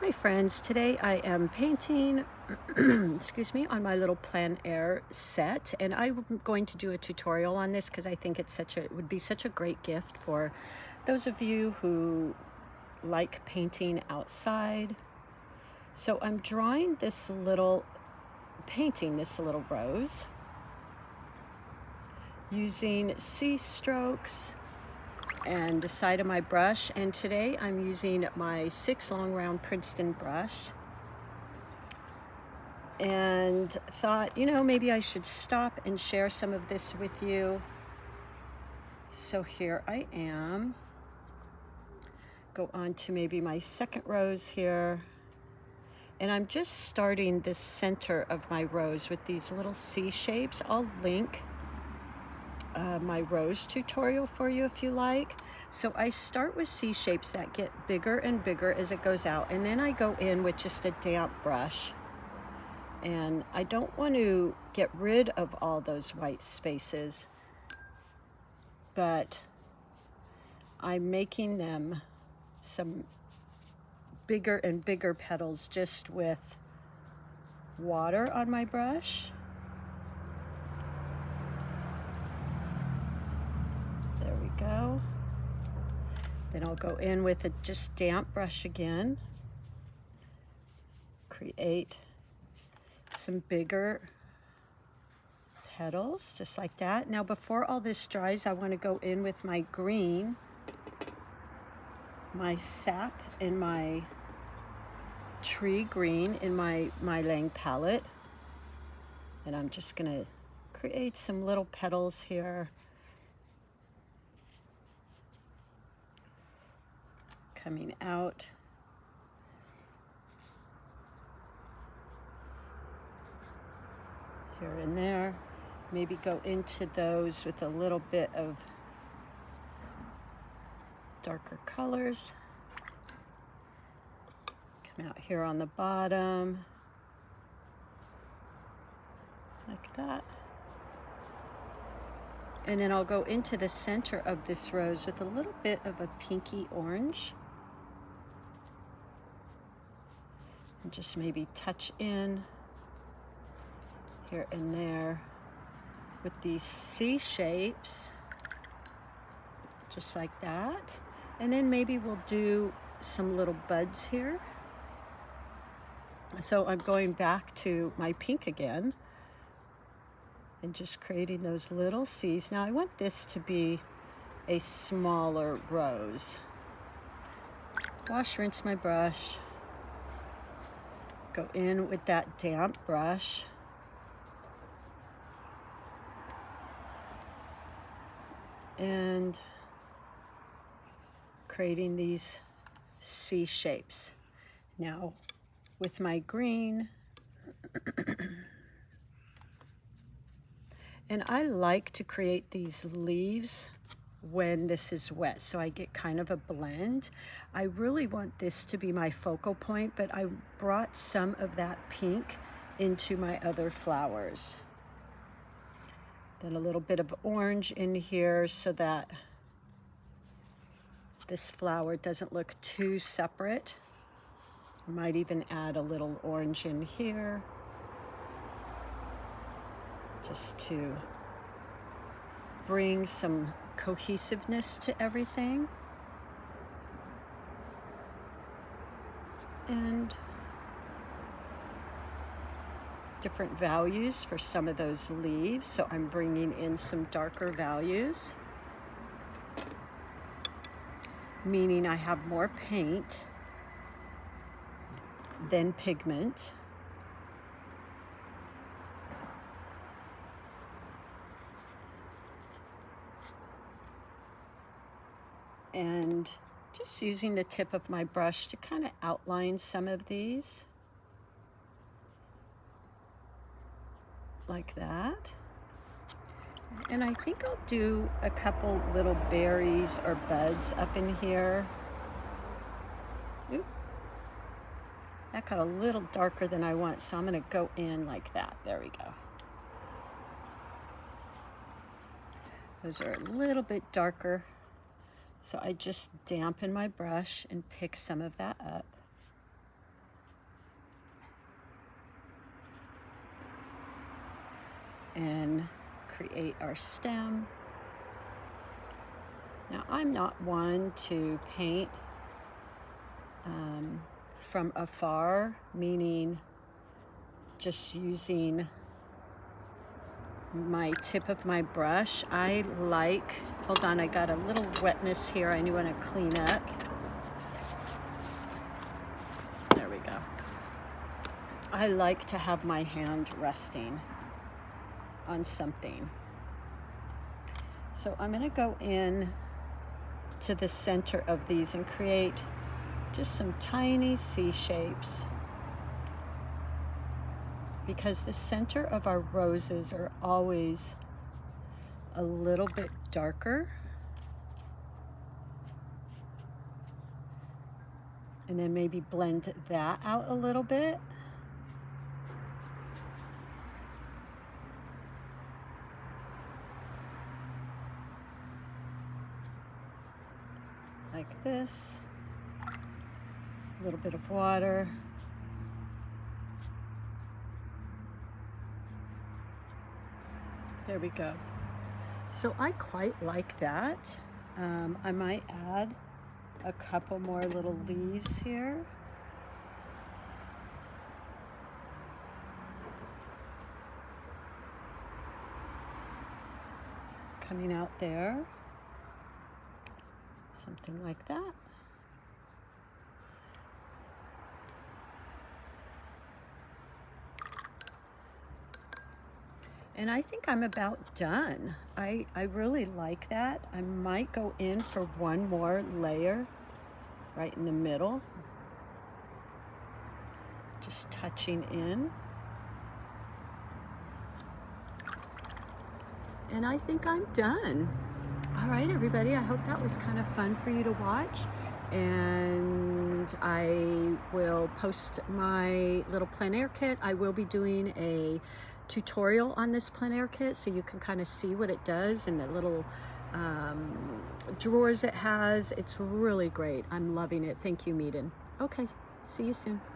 Hi friends, today I am painting excuse me, on my little plein air set, and I'm going to do a tutorial on this because I think it would be such a great gift for those of you who like painting outside. So I'm drawing painting this little rose using C strokes and the side of my brush, and today I'm using my 6 long round Princeton brush, and thought, maybe I should stop and share some of this with you. So here I am. Go on to maybe my second rose here, and I'm just starting the center of my rose with these little C shapes. I'll link my rose tutorial for you if you like. So I start with C shapes that get bigger and bigger as it goes out, and then I go in with just a damp brush. And I don't want to get rid of all those white spaces, but I'm making them some bigger and bigger petals just with water on my brush. There we go. Then I'll go in with a just damp brush again. Create some bigger petals, just like that. Now, before all this dries, I want to go in with my green, my sap, and my tree green in my MeiLang palette. And I'm just going to create some little petals here. Coming out. Here and there. Maybe go into those with a little bit of darker colors. Come out here on the bottom, like that. And then I'll go into the center of this rose with a little bit of a pinky orange. And just maybe touch in here and there with these C shapes, just like that. And then maybe we'll do some little buds here. So I'm going back to my pink again and just creating those little C's. Now I want this to be a smaller rose. Wash, rinse my brush. Go in with that damp brush. And creating these C shapes. Now with my green, and I like to create these leaves when this is wet, so I get kind of a blend. I really want this to be my focal point, but I brought some of that pink into my other flowers. Then a little bit of orange in here so that this flower doesn't look too separate. I might even add a little orange in here just to bring some cohesiveness to everything. And different values for some of those leaves, so I'm bringing in some darker values, meaning I have more paint than pigment. And just using the tip of my brush to kind of outline some of these, like that. And I think I'll do a couple little berries or buds up in here. Ooh, that got a little darker than I want, so I'm going to go in like that. There we go. Those are a little bit darker, so I just dampen my brush and pick some of that up. and create our stem. Now, I'm not one to paint from afar, meaning just using my tip of my brush. I like, hold on, I got a little wetness here I want to clean up. There we go. I like to have my hand resting on something. So I'm going to go in to the center of these and create just some tiny C shapes, because the center of our roses are always a little bit darker. And then maybe blend that out a little bit. Like this. A little bit of water. There we go. So I quite like that. I might add a couple more little leaves here. Coming out there. Something like that. And I think I'm about done. I really like that. I might go in for one more layer right in the middle. Just touching in. And I think I'm done. All right, everybody, I hope that was kind of fun for you to watch. And I will post my little plein air kit. I will be doing a tutorial on this plein air kit so you can kind of see what it does and the little drawers it has. It's really great. I'm loving it. Thank you, Meeden. Okay, see you soon.